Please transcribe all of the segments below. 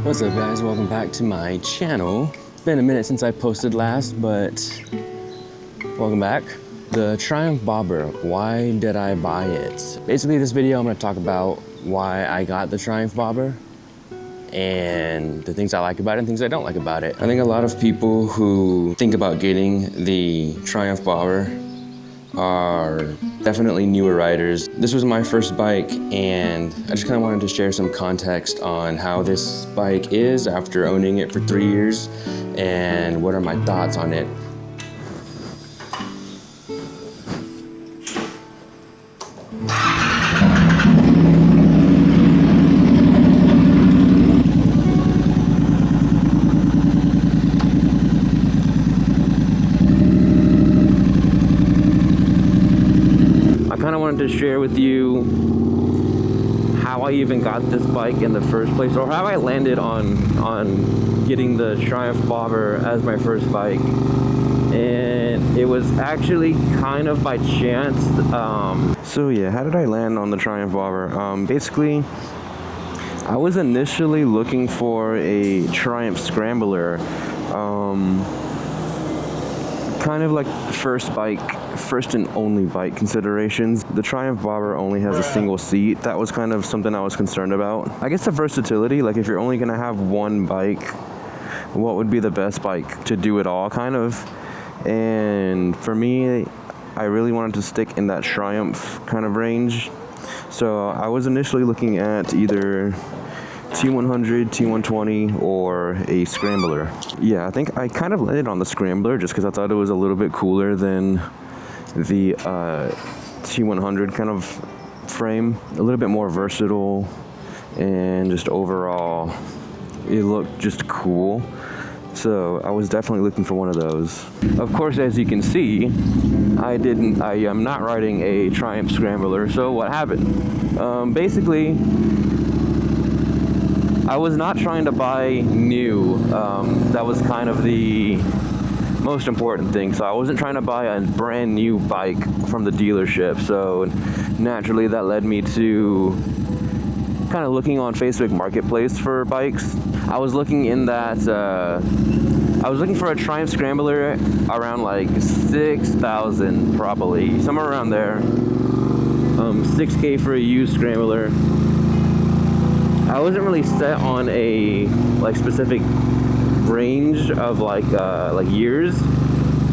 What's up, guys? Welcome back to my channel. It's been a minute since I posted last, but welcome back. The Triumph Bobber, why did I buy it? Basically, this video I'm going to talk about why I got the Triumph Bobber and the things I like about it and things I don't like about it. I think a lot of people who think about getting the Triumph Bobber are definitely newer riders. This was my first bike, and I just kind of wanted to share some context on how this bike is after owning it for 3 years and what are my thoughts on it. To share with you how I even got this bike in the first place, or how I landed on getting the Triumph Bobber as my first bike. And it was actually kind of by chance. So yeah, how did I land on the Triumph Bobber? Basically, I was initially looking for a Triumph Scrambler, kind of like first and only bike considerations. The Triumph Bobber only has a single seat. That was kind of something I was concerned about. I guess the versatility, like if you're only gonna have one bike, what would be the best bike to do it all, kind of. And for me, I really wanted to stick in that Triumph kind of range. So I was initially looking at either T100, T120, or a Scrambler. Yeah, I think I kind of landed on the Scrambler just because I thought it was a little bit cooler than the T100 kind of frame. A little bit more versatile, and just overall, it looked just cool. So I was definitely looking for one of those. Of course, as you can see, I am not riding a Triumph Scrambler. So what happened? Basically, I was not trying to buy new. That was kind of the most important thing. So I wasn't trying to buy a brand new bike from the dealership. So naturally that led me to kind of looking on Facebook Marketplace for bikes. I was looking in that, I was looking for a Triumph Scrambler around like 6,000 probably, somewhere around there. 6K for a used Scrambler. I wasn't really set on a like specific range of like years.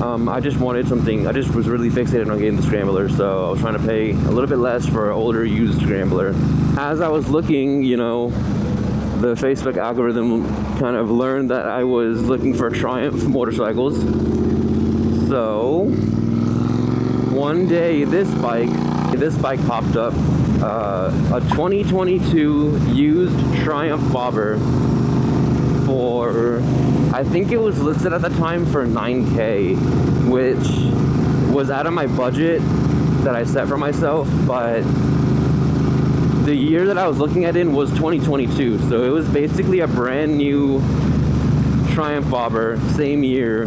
I just wanted something. I just was really fixated on getting the Scrambler, so I was trying to pay a little bit less for an older used Scrambler. As I was looking, you know, the Facebook algorithm kind of learned that I was looking for Triumph motorcycles. So one day this bike popped up. A 2022 used Triumph Bobber for, I think it was listed at the time for $9K, which was out of my budget that I set for myself, but the year that I was looking at in was 2022, so it was basically a brand new Triumph Bobber, same year,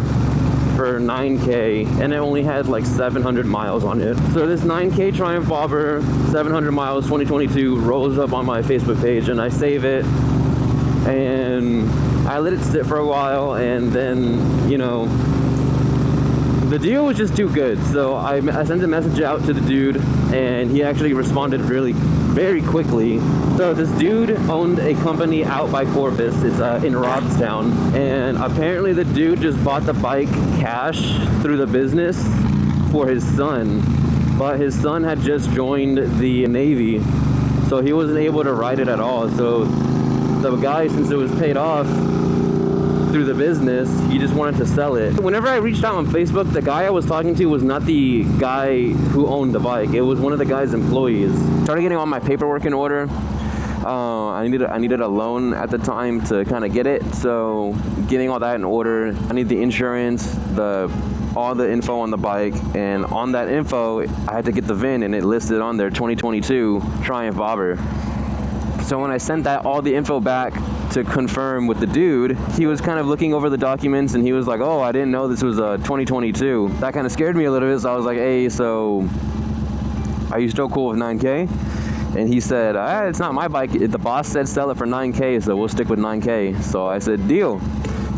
for $9K, and it only had like 700 miles on it. So this $9K Triumph Bobber, 700 miles, 2022, rolls up on my Facebook page, and I save it, and I let it sit for a while, and then, you know, the deal was just too good. So I sent a message out to the dude, and he actually responded very quickly. So this dude owned a company out by Corpus. It's in Robstown, and apparently the dude just bought the bike cash through the business for his son, but his son had just joined the Navy, so he wasn't able to ride it at all. So the guy, since it was paid off through the business, he just wanted to sell it. Whenever I reached out on Facebook, the guy I was talking to was not the guy who owned the bike. It was one of the guy's employees. Started getting all my paperwork in order. I needed a loan at the time to kind of get it. So getting all that in order, I need the insurance, all the info on the bike, and on that info, I had to get the VIN, and it listed on there 2022 Triumph Bobber. So when I sent all the info back to confirm with the dude, he was kind of looking over the documents, and he was like, oh, I didn't know this was a 2022. That kind of scared me a little bit, so I was like, hey, so are you still cool with $9K? And he said, it's not my bike. The boss said sell it for 9K, so we'll stick with 9K. So I said, deal.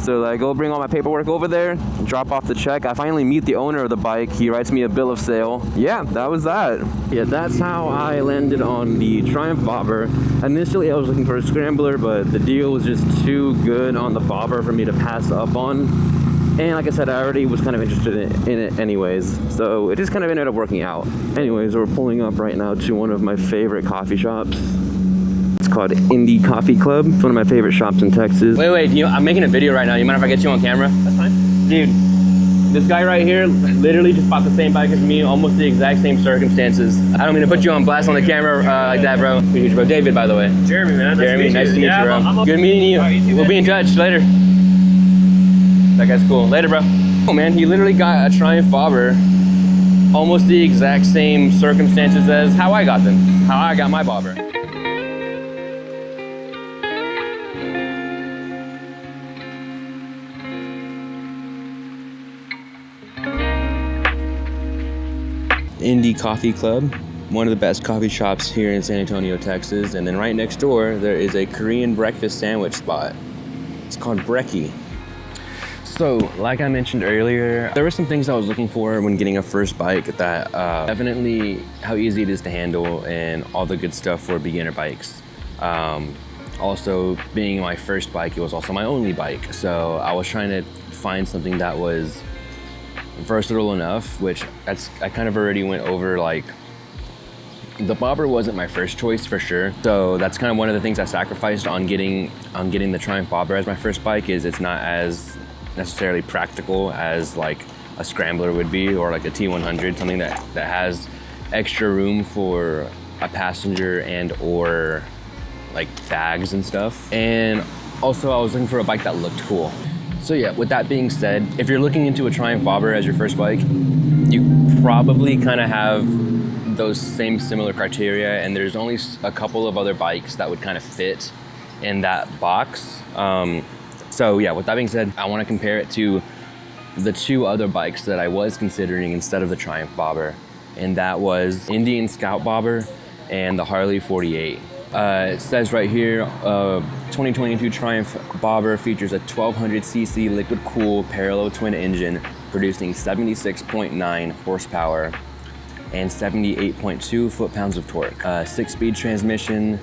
So I go bring all my paperwork over there, drop off the check. I finally meet the owner of the bike. He writes me a bill of sale. Yeah, that was that. Yeah, that's how I landed on the Triumph Bobber. Initially, I was looking for a scrambler, but the deal was just too good on the Bobber for me to pass up on. And like I said, I already was kind of interested in it anyways. So it just kind of ended up working out. Anyways, we're pulling up right now to one of my favorite coffee shops. It's called Indie Coffee Club. It's one of my favorite shops in Texas. Wait, I'm making a video right now. You mind if I get you on camera? That's fine. Dude, this guy right here literally just bought the same bike as me, almost the exact same circumstances. I don't mean to put you on blast on the camera like that, bro. Huge, bro. David, by the way. Jeremy, man. Jeremy, nice to meet you, bro. I'm Good meeting you. Right, you We'll be in touch later. That guy's cool. Later, bro. Oh, man, he literally got a Triumph Bobber, almost the exact same circumstances as how I got them, how I got my Bobber. Indie Coffee Club, one of the best coffee shops here in San Antonio, Texas. And then right next door, there is a Korean breakfast sandwich spot. It's called Brekkie. So, like I mentioned earlier, there were some things I was looking for when getting a first bike that definitely how easy it is to handle and all the good stuff for beginner bikes. Also, being my first bike, it was also my only bike. So I was trying to find something that was versatile enough, which I kind of already went over. Like, the Bobber wasn't my first choice for sure, so that's kind of one of the things I sacrificed on getting the Triumph Bobber as my first bike. Is it's not as necessarily practical as like a scrambler would be, or like a T100, something that has extra room for a passenger and or like bags and stuff. And also I was looking for a bike that looked cool. So yeah, with that being said, if you're looking into a Triumph Bobber as your first bike, you probably kind of have those same similar criteria, and there's only a couple of other bikes that would kind of fit in that box. So yeah, with that being said, I want to compare it to the two other bikes that I was considering instead of the Triumph Bobber, and that was Indian Scout Bobber and the Harley 48. It says right here, 2022 Triumph Bobber features a 1200cc liquid-cooled parallel twin engine producing 76.9 horsepower and 78.2 foot-pounds of torque. 6-speed transmission,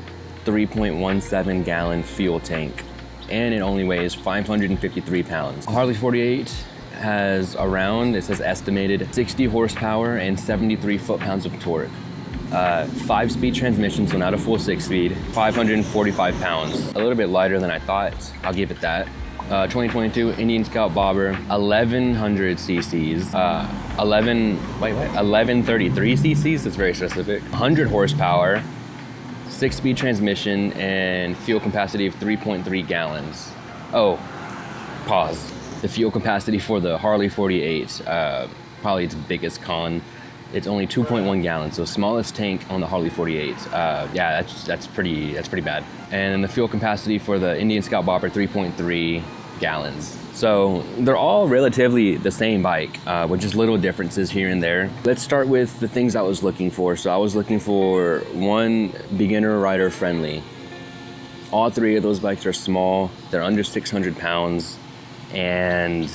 3.17 gallon fuel tank, and it only weighs 553 pounds. Harley 48 has around, it says estimated, 60 horsepower and 73 foot-pounds of torque. 5-speed transmission, so not a full 6-speed, 545 pounds. A little bit lighter than I thought, I'll give it that. 2022 Indian Scout Bobber, 1100 cc's, 1133 cc's, that's very specific. 100 horsepower, 6-speed transmission, and fuel capacity of 3.3 gallons. Oh, pause. The fuel capacity for the Harley 48, probably its biggest con. It's only 2.1 gallons, so smallest tank on the Harley 48. Yeah, that's pretty bad. And then the fuel capacity for the Indian Scout Bobber, 3.3 gallons. So they're all relatively the same bike, with just little differences here and there. Let's start with the things I was looking for. So I was looking for one, beginner rider friendly. All three of those bikes are small, they're under 600 pounds, and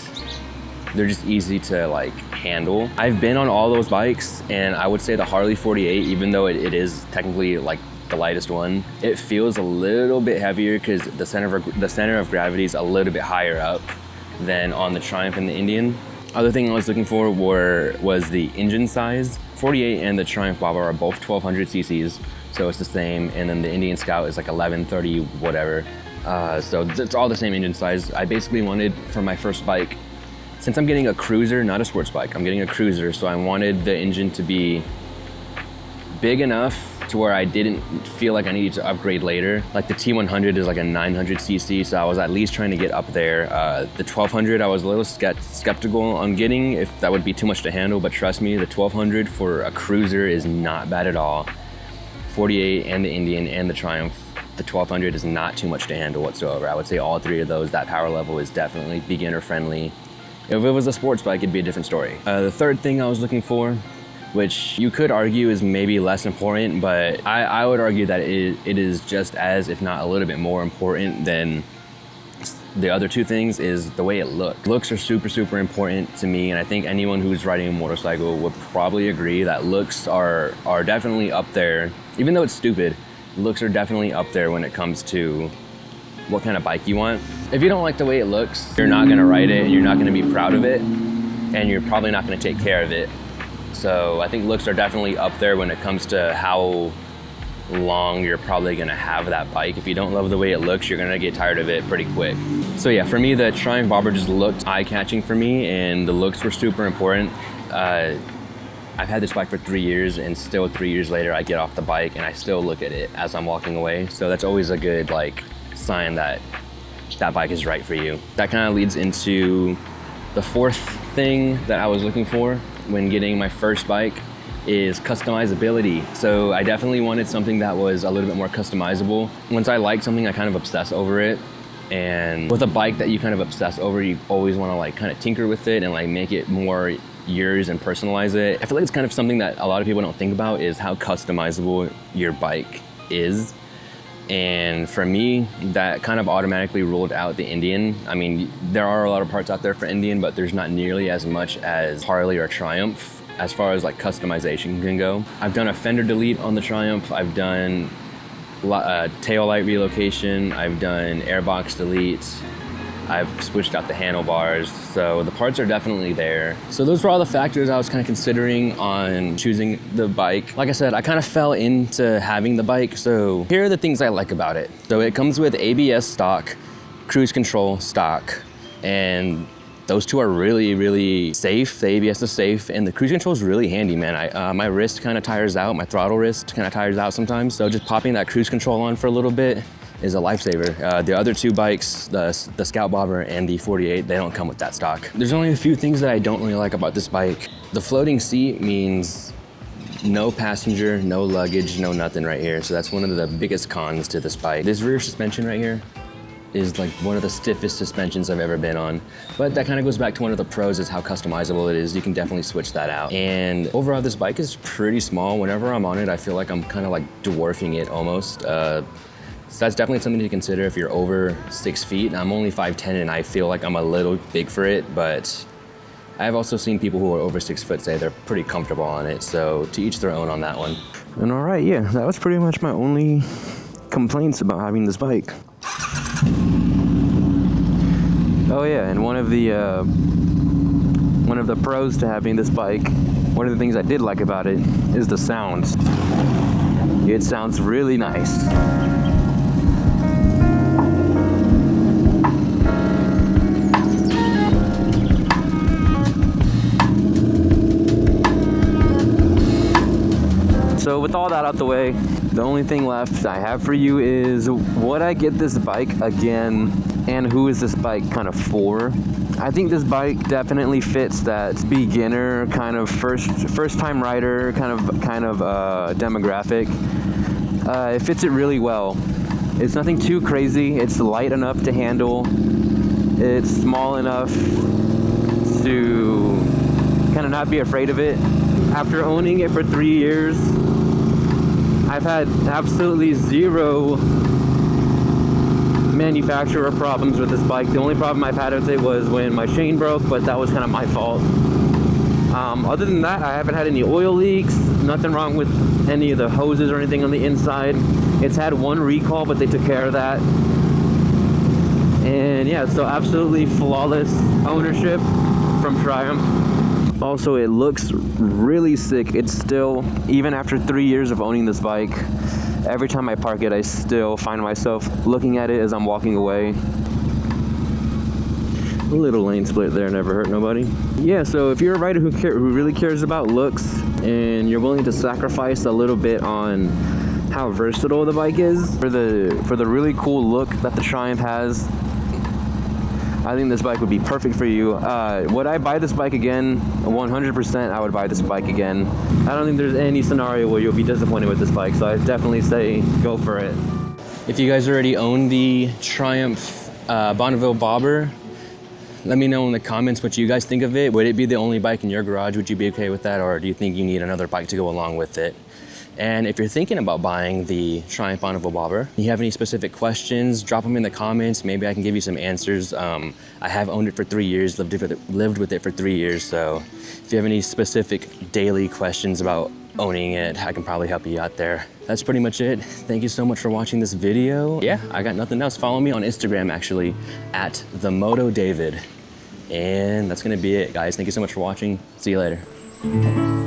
they're just easy to like handle. I've been on all those bikes, and I would say the Harley 48, even though it is technically like the lightest one, it feels a little bit heavier because the center of gravity is a little bit higher up than on the Triumph and the Indian. Other thing I was looking for was the engine size. 48 and the Triumph Bobber are both 1200 cc's, so it's the same, and then the Indian Scout is like 1130 whatever. So it's all the same engine size. I basically wanted for my first bike, since I'm getting a cruiser, not a sports bike, I'm getting a cruiser, so I wanted the engine to be big enough to where I didn't feel like I needed to upgrade later. Like the T100 is like a 900 cc, so I was at least trying to get up there. The 1200 I was a little skeptical on getting, if that would be too much to handle, but trust me, the 1200 for a cruiser is not bad at all. 48 and the Indian and the Triumph, the 1200 is not too much to handle whatsoever. I would say all three of those, that power level is definitely beginner friendly. If it was a sports bike, it'd be a different story. The third thing I was looking for which you could argue is maybe less important, but I would argue that it is just as, if not a little bit more important than the other two things, is the way it looks. Looks are super, super important to me, and I think anyone who's riding a motorcycle would probably agree that looks are definitely up there. Even though it's stupid, looks are definitely up there when it comes to what kind of bike you want. If you don't like the way it looks, you're not gonna ride it, and you're not gonna be proud of it, and you're probably not gonna take care of it. So I think looks are definitely up there when it comes to how long you're probably gonna have that bike. If you don't love the way it looks, you're gonna get tired of it pretty quick. So yeah, for me, the Triumph Bobber just looked eye-catching for me, and the looks were super important. I've had this bike for 3 years, and still 3 years later, I get off the bike and I still look at it as I'm walking away. So that's always a good sign that that bike is right for you. That kind of leads into the fourth thing that I was looking for when getting my first bike, is customizability. So I definitely wanted something that was a little bit more customizable. Once I like something, I kind of obsess over it. And with a bike that you kind of obsess over, you always want to kind of tinker with it and make it more yours and personalize it. I feel like it's kind of something that a lot of people don't think about, is how customizable your bike is. And for me, that kind of automatically ruled out the Indian. I mean, there are a lot of parts out there for Indian, but there's not nearly as much as Harley or Triumph as far as customization can go. I've done a fender delete on the Triumph. I've done tail light relocation. I've done airbox delete. I've switched out the handlebars. So the parts are definitely there. So those were all the factors I was kind of considering on choosing the bike. Like I said, I kind of fell into having the bike. So here are the things I like about it. So it comes with ABS stock, cruise control stock, and those two are really, really safe. The ABS is safe, and the cruise control is really handy, man. My wrist kind of tires out, my throttle wrist kind of tires out sometimes. So just popping that cruise control on for a little bit is a lifesaver. The other two bikes, the Scout Bobber and the 48, they don't come with that stock. There's only a few things that I don't really like about this bike. The floating seat means no passenger, no luggage, no nothing right here. So that's one of the biggest cons to this bike. This rear suspension right here is one of the stiffest suspensions I've ever been on. But that kind of goes back to one of the pros, is how customizable it is. You can definitely switch that out. And overall, this bike is pretty small. Whenever I'm on it, I feel like I'm kind of dwarfing it almost. So that's definitely something to consider if you're over 6 feet. I'm only 5'10", and I feel like I'm a little big for it, but I've also seen people who are over 6 foot say they're pretty comfortable on it. So to each their own on that one. And all right, yeah, that was pretty much my only complaints about having this bike. Oh yeah, and one of the pros to having this bike, one of the things I did like about it, is the sounds. It sounds really nice. So with all that out the way, the only thing left I have for you is, would I get this bike again, and who is this bike kind of for? I think this bike definitely fits that beginner kind of first time rider kind of demographic. It fits it really well. It's nothing too crazy. It's light enough to handle. It's small enough to kind of not be afraid of it. After owning it for 3 years, I've had absolutely zero manufacturer problems with this bike. The only problem I've had with it was when my chain broke, but that was kind of my fault. Other than that, I haven't had any oil leaks, nothing wrong with any of the hoses or anything on the inside. It's had one recall, but they took care of that. And yeah, so absolutely flawless ownership from Triumph. Also, it looks really sick. It's still, even after 3 years of owning this bike, every time I park it, I still find myself looking at it as I'm walking away. A little lane split there, never hurt nobody. Yeah, so if you're a rider who really cares about looks, and you're willing to sacrifice a little bit on how versatile the bike is, for the really cool look that the Triumph has, I think this bike would be perfect for you. Would I buy this bike again? 100% I would buy this bike again. I don't think there's any scenario where you'll be disappointed with this bike, so I definitely say go for it. If you guys already own the Triumph Bonneville Bobber, Let me know in the comments what you guys think of it. Would it be the only bike in your garage? Would you be okay with that? Or do you think you need another bike to go along with it? And if you're thinking about buying the Triumph Bonneville Bobber, you have any specific questions, drop them in the comments. Maybe I can give you some answers. I have owned it for 3 years, lived with it for 3 years. So if you have any specific daily questions about owning it, I can probably help you out there. That's pretty much it. Thank you so much for watching this video. Yeah, I got nothing else. Follow me on Instagram, actually, at TheMotoDavid. And that's gonna be it, guys. Thank you so much for watching. See you later.